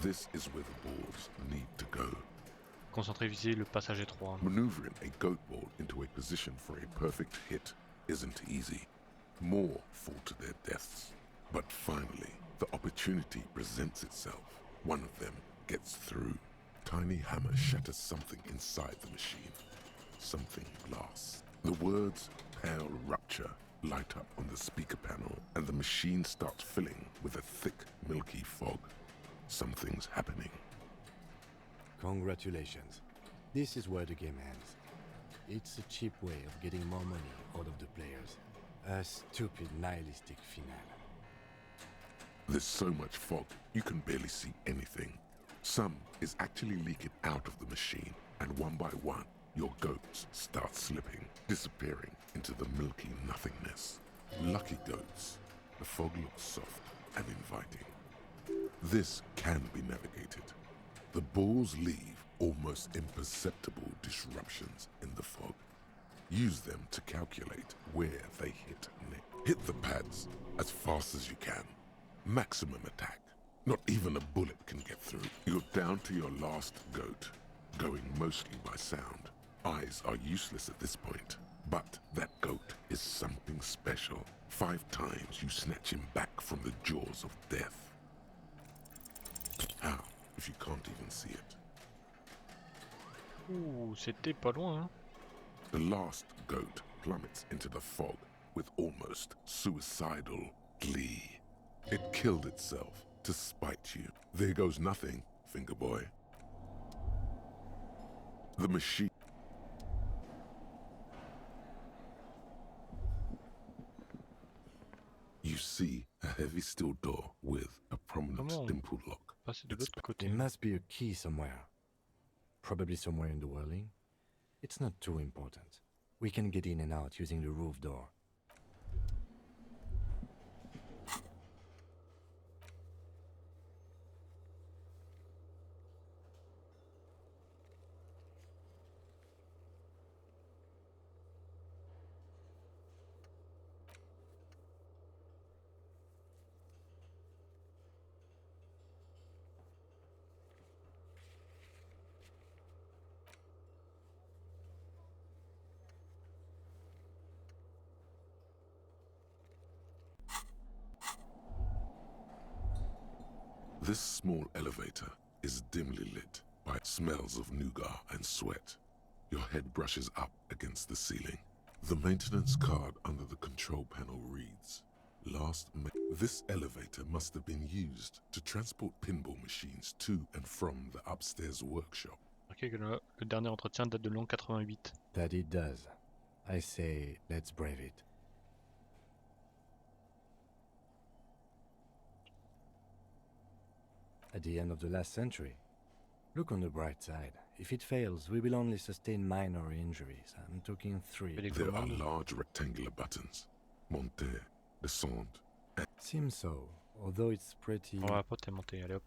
This is where the balls need to go. Concentré viser le passage étroit. Maneuvering a goat ball into a position for a perfect hit isn't easy. More fall to their deaths. But finally, the opportunity presents itself. One of them gets through. Tiny hammer shatters something inside the machine. Something glass. The words "Pale Rupture" light up on the speaker panel, and the machine starts filling with a thick, milky fog. Something's happening. Congratulations. This is where the game ends. It's a cheap way of getting more money out of the players. A stupid nihilistic finale. There's so much fog, you can barely see anything. Some is actually leaking out of the machine, and one by one, your goats start slipping, disappearing into the milky nothingness. Lucky goats. The fog looks soft and inviting. This can be navigated. The balls leave almost imperceptible disruptions in the fog. Use them to calculate where they hit next. Hit the pads as fast as you can. Maximum attack. Not even a bullet can get through. You're down to your last goat, going mostly by sound. Eyes are useless at this point, but that goat is something special. 5 times you snatch him back from the jaws of death. How, if you can't even see it? Ouh, c'était pas loin, hein. The last goat plummets into the fog with almost suicidal glee. It killed itself to spite you. There goes nothing, Fingerboy. The machine. You see a heavy steel door with a prominent dimple lock. Passer de l'autre côté. There must be a key somewhere. Probably somewhere in the whirling. It's not too important. We can get in and out using the roof door. This small elevator is dimly lit by smells of nougat and sweat. Your head brushes up against the ceiling. The maintenance card under the control panel reads, This elevator must have been used to transport pinball machines to and from the upstairs workshop. Ok, que le dernier entretien date de l'an 88. That it does. I say, let's brave it. At the end of the last century. Look on the bright side. If it fails, we will only sustain minor injuries. I'm talking 3. There are large rectangular buttons. Monter, descendre. Seems so, although it's pretty... On va pas te monter, allez hop.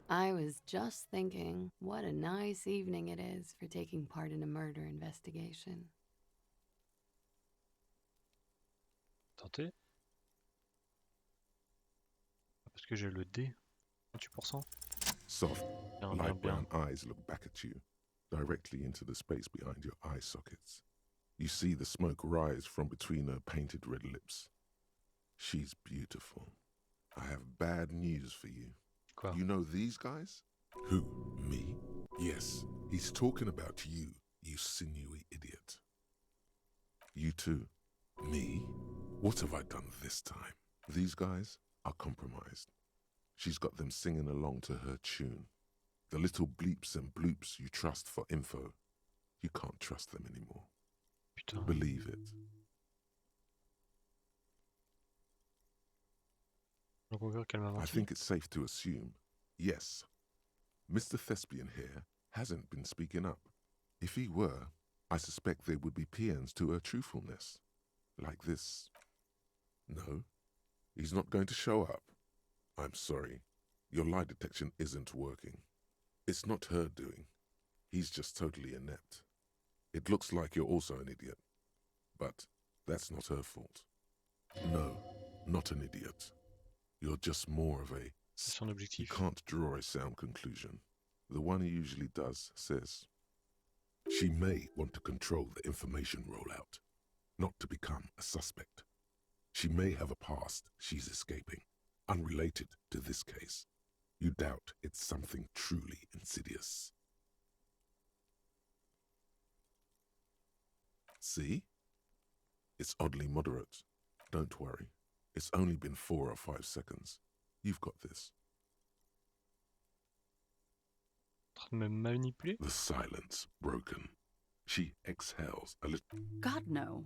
I was just thinking, what a nice evening it is for taking part in a murder investigation. Tentez. Parce que j'ai le D. 28%. Soft, Bien, bien, light bien. brown eyes look back at you, directly into the space behind your eye sockets. You see the smoke rise from between her painted red lips. She's beautiful. I have bad news for you. Quoi? You know these guys? Who? Me? Yes, he's talking about you, you sinewy idiot. You too? Me? What have I done this time? These guys are compromised. She's got them singing along to her tune. The little bleeps and bloops you trust for info, you can't trust them anymore. Putain. Believe it. Donc on verra qu'elle m'a I menti. think it's safe to assume, yes, Mr. Thespian here hasn't been speaking up. If he were, I suspect there would be paeans to her truthfulness. Like this. No, he's not going to show up. I'm sorry, your lie detection isn't working. It's not her doing. He's just totally inept. It looks like you're also an idiot, but that's not her fault. No, not an idiot. You're just more of a... C'est son You objectif. can't draw a sound conclusion. The one he usually does says, she may want to control the information rollout, not to become a suspect. She may have a past she's escaping, unrelated to this case. You doubt it's something truly insidious. See? It's oddly moderate. Don't worry. It's only been 4 or 5 seconds. You've got this. En train de me manipuler? The silence broken. She exhales a little. God, no.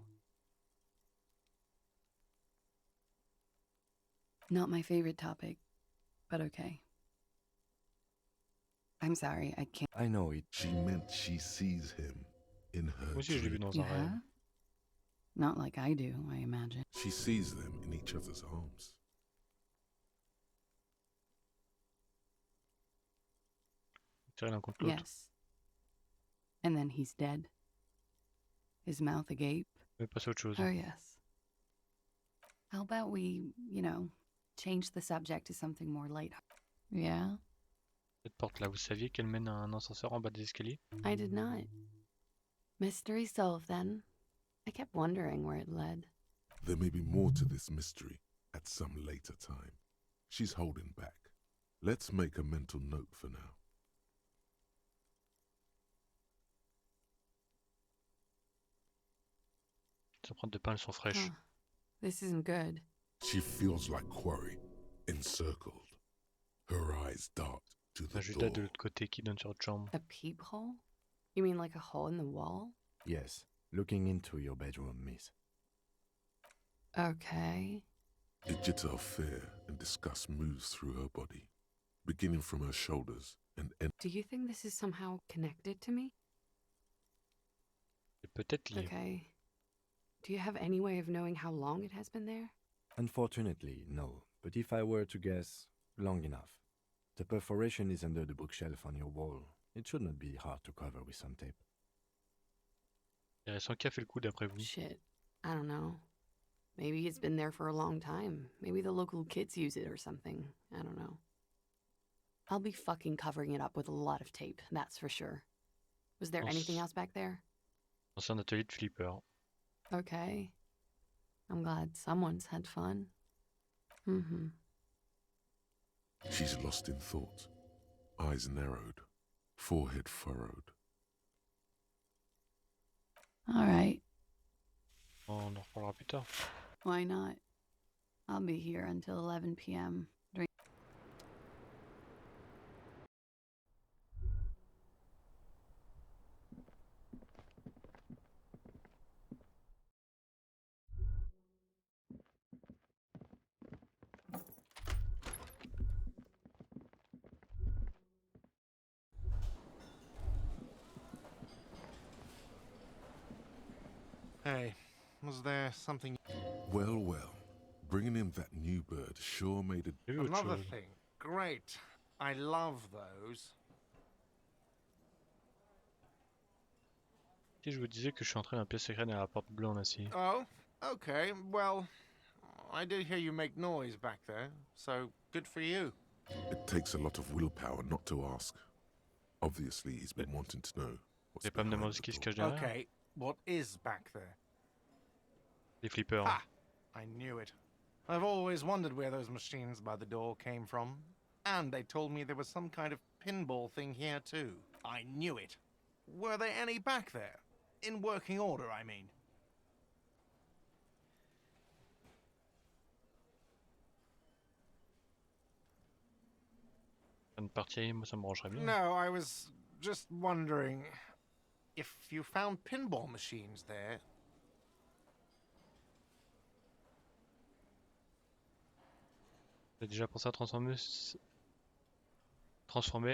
Not my favorite topic, but okay. I'm sorry, I can't. I know it. She meant she sees him in her Moi aussi je l'ai vu dream. dans un rêve. Yeah? Not like I do, I imagine. She sees them in each other's arms. Tirer l'un contre l'autre. Yes. And then he's dead. His mouth agape. Je vais passer à autre chose. Oh, yes. How about we, change the subject to something more light? Yeah? Cette porte là, vous saviez qu'elle mène à un ascenseur en bas des escaliers? I did not. Mystery solved then. I kept wondering where it led. There may be more to this mystery at some later time. She's holding back. Let's make a mental note for now. Ses empreintes de pas sont fraîches. Huh. This isn't good. She feels like quarry, encircled. Her eyes dart to the Un door. Judas de l'autre côté qui donne sur votre chambre. A peephole? You mean like a hole in the wall? Yes, looking into your bedroom, miss. Okay. A jitter of fear and disgust moves through her body, beginning from her shoulders and ending. Do you think this is somehow connected to me? C'est peut-être lié. Okay. Do you have any way of knowing how long it has been there? Unfortunately, no. But if I were to guess, long enough. The perforation is under the bookshelf on your wall. It should not be hard to cover with some tape. Intéressant, qui a fait le coup d'après vous? Shit. I don't know. Maybe it's been there for a long time. Maybe the local kids use it or something. I don't know. I'll be fucking covering it up with a lot of tape, that's for sure. Was there anything else back there? Ancien atelier de flipper. Okay. I'm glad someone's had fun. Mm-hmm. She's lost in thought, eyes narrowed, forehead furrowed. All right. On en reparlera plus tard. Why not? I'll be here until 11 p.m. Hey, was there something... Well, well. Bringing in that new bird sure made a... Another thing. Great. I love those. Si je vous disais que je suis entré dans la pièce secrète à la porte bleue en acier. Oh, okay. Well, I did hear you make noise back there, so good for you. It takes a lot of willpower not to ask. Obviously, he's been wanting to know what's Pas me behind demander the ce qui se door. cache derrière. Okay, what is back there? Les flippers. Ah, I knew it. I've always wondered where those machines by the door came from. And they told me there was some kind of pinball thing here too. I knew it. Were there any back there? In working order, I mean. Une partie, moi ça me brancherait bien. No, I was just wondering if you found pinball machines there. T'as déjà pensé à transformer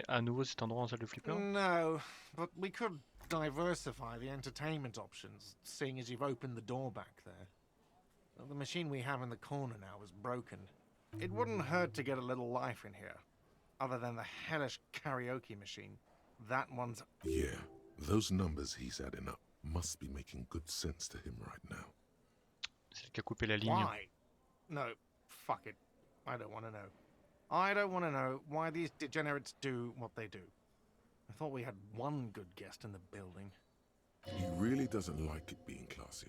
à nouveau cet endroit en salle de flipper? No, but we could diversify the entertainment options, seeing as you've opened the door back there. The machine we have in the corner now is broken. It wouldn't hurt to get a little life in here, other than the hellish karaoke machine. That one's... Yeah, those numbers he's adding up must be making good sense to him right now. C'est le qui a coupé la ligne. Why? No, fuck it. I don't want to know. I don't want to know why these degenerates do what they do. I thought we had one good guest in the building. He really doesn't like it being Klaasje.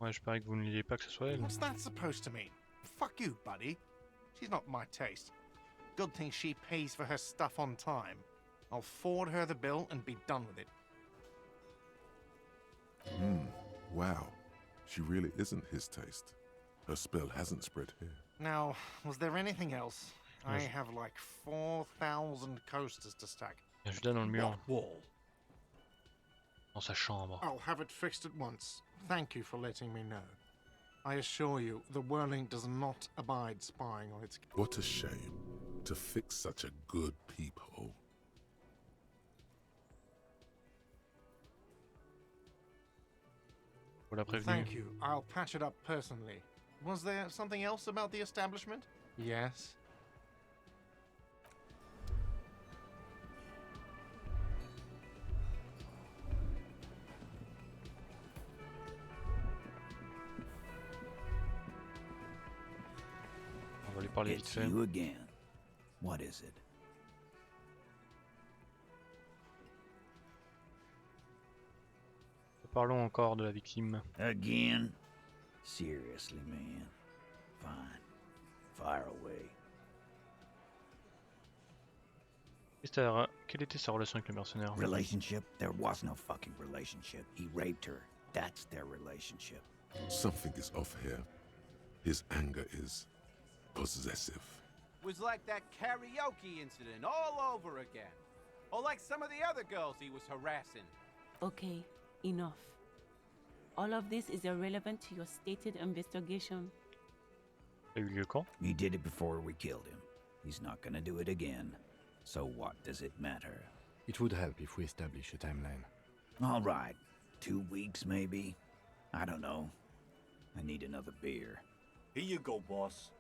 Ouais, je parie que vous ne lisiez pas que ce soit elle. What's that supposed to mean? Fuck you, buddy. She's not my taste. Good thing she pays for her stuff on time. I'll forward her the bill and be done with it. Wow. She really isn't his taste. Her spell hasn't spread here. Now, was there anything else? I Yes. have like 4,000 coasters to stack. Il y a un Judas dans le mur, What wall? dans sa chambre. I'll have it fixed at once. Thank you for letting me know. I assure you, the whirling does not abide spying on its... What a shame to fix such a good peephole. Faut la prévenir. Thank you. I'll patch it up personally. Was there something else about the establishment? Yes. On va lui parler vite It's fait. you again. What is it? Parlons encore de la victime. Again? Seriously, man. Fine. Fire away. Quelle était sa relation avec le mercenaire? Relationship? There was no fucking relationship. He raped her. That's their relationship. Something is off here. His anger is possessive. Was like that karaoke incident all over again. Or like some of the other girls he was harassing. Okay, enough. All of this is irrelevant to your stated investigation. Ça a eu lieu quand? He did it before we killed him. He's not gonna do it again. So what does it matter? It would help if we establish a timeline. All right. 2 weeks, maybe? I don't know. I need another beer. Here you go, boss.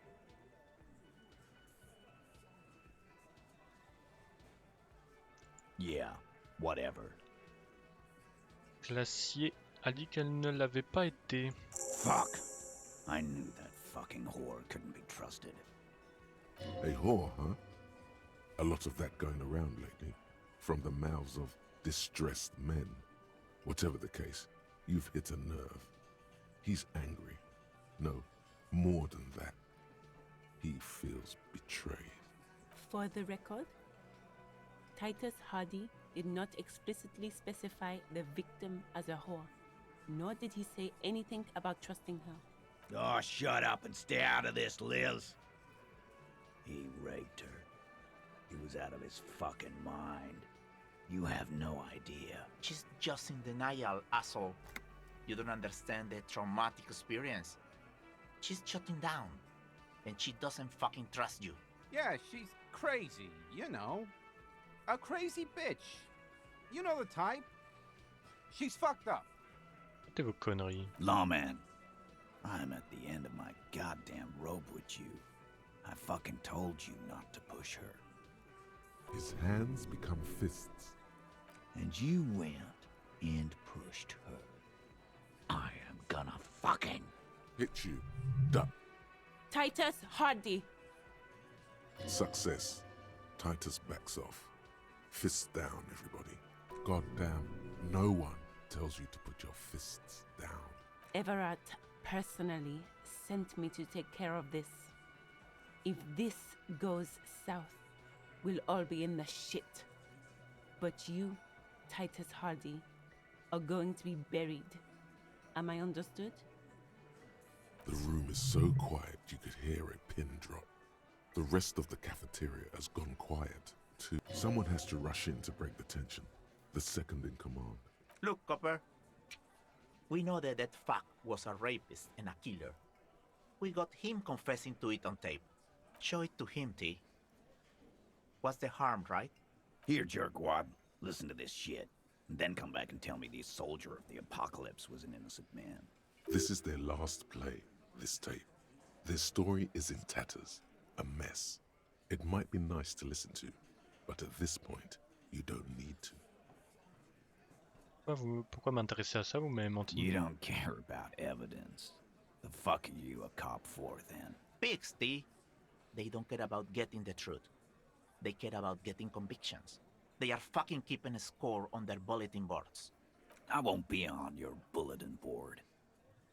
Yeah, whatever. Klaasje a dit qu'elle ne l'avait pas été. Fuck! I knew that fucking whore couldn't be trusted. A whore, huh? A lot of that going around lately. From the mouths of distressed men. Whatever the case, you've hit a nerve. He's angry. No, more than that. He feels betrayed. For the record, Titus Hardy did not explicitly specify the victim as a whore, nor did he say anything about trusting her. Oh, shut up and stay out of this, Liz. He raped her. He was out of his fucking mind. You have no idea. She's just in denial, asshole. You don't understand the traumatic experience. She's shutting down, and she doesn't fucking trust you. Yeah, she's crazy, you know. A crazy bitch. You know the type. She's fucked up. Arrêtez vos conneries. Lawman, I'm at the end of my goddamn rope with you. I fucking told you not to push her. His hands become fists. And you went and pushed her. I am gonna fucking Hit you. Duck. Titus Hardy. Success. Titus backs off. Fists down, everybody. Goddamn, no one tells you to put your fists down. Everard personally sent me to take care of this. If this goes south, we'll all be in the shit. But you, Titus Hardy, are going to be buried. Am I understood? The room is so quiet you could hear a pin drop. The rest of the cafeteria has gone quiet, too. Someone has to rush in to break the tension. The second in command. Look, Copper. We know that that fuck was a rapist and a killer. We got him confessing to it on tape. Show it to him, T. What's the harm, right? Here, jerkwad. Listen to this shit. And then come back and tell me this soldier of the apocalypse was an innocent man. This is their last play, this tape. Their story is in tatters, a mess. It might be nice to listen to, but at this point, you don't need to. Pourquoi m'intéresser à ça? Vous m'avez menti. You don't care about evidence. The fuck are you a cop for, then? Pigs, T. They don't care about getting the truth. They care about getting convictions. They are fucking keeping a score on their bulletin boards. I won't be on your bulletin board.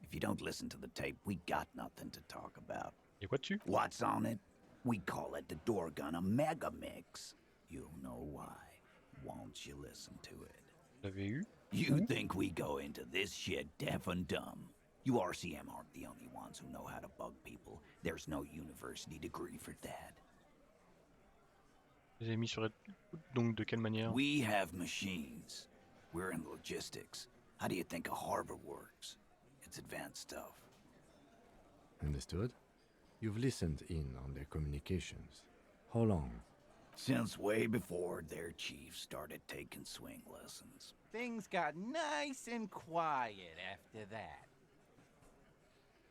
If you don't listen to the tape, we got nothing to talk about. Et quoi dessus? What's on it? We call it the door gun a mega mix. You'll know why. Won't you listen to it? Vous l'avez eu? You think we go into this shit deaf and dumb? You RCM aren't the only ones who know how to bug people. There's no university degree for that. Vous avez mis sur écoute, donc de quelle manière? We have machines. We're in logistics. How do you think a harbor works? It's advanced stuff. Understood? You've listened in on their communications. How long? Since way before their chief started taking swing lessons. Things got nice and quiet after that.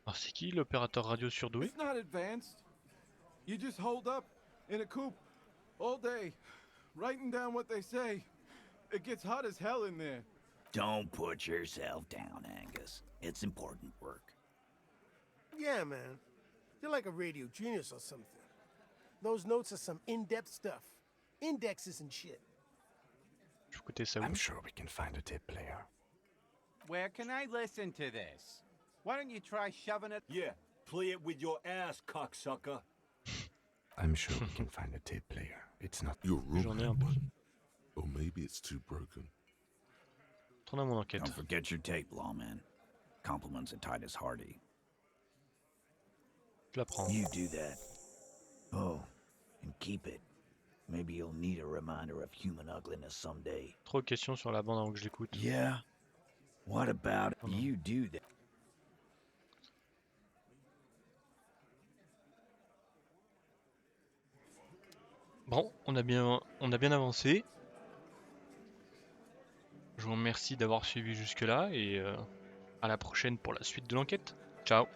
Alors c'est qui l'opérateur radio surdoué? It's not advanced. You just hold up in a coop all day, writing down what they say. It gets hot as hell in there. Don't put yourself down, Angus. It's important work. Yeah, man. You're like a radio genius or something. Those notes are some in-depth stuff. Indexes and shit. Je vais écouter ça où? I'm sure we can find a tape player. Where can I listen to this? Why don't you try shoving it? Yeah, play it with your ass, cocksucker. I'm sure we can find a tape player. It's not... Your room J'en ai un had peu. one. Or maybe it's too broken. Tourne à mon enquête. Don't forget your tape, lawman. Compliments of Titus Hardy. Je la prends. You do that. Oh, and keep it. Maybe you'll need a reminder of human ugliness someday. Trop de questions sur la bande avant que je l'écoute. Yeah? What about you do that? Bon, on a bien avancé. Je vous remercie d'avoir suivi jusque-là et à la prochaine pour la suite de l'enquête. Ciao.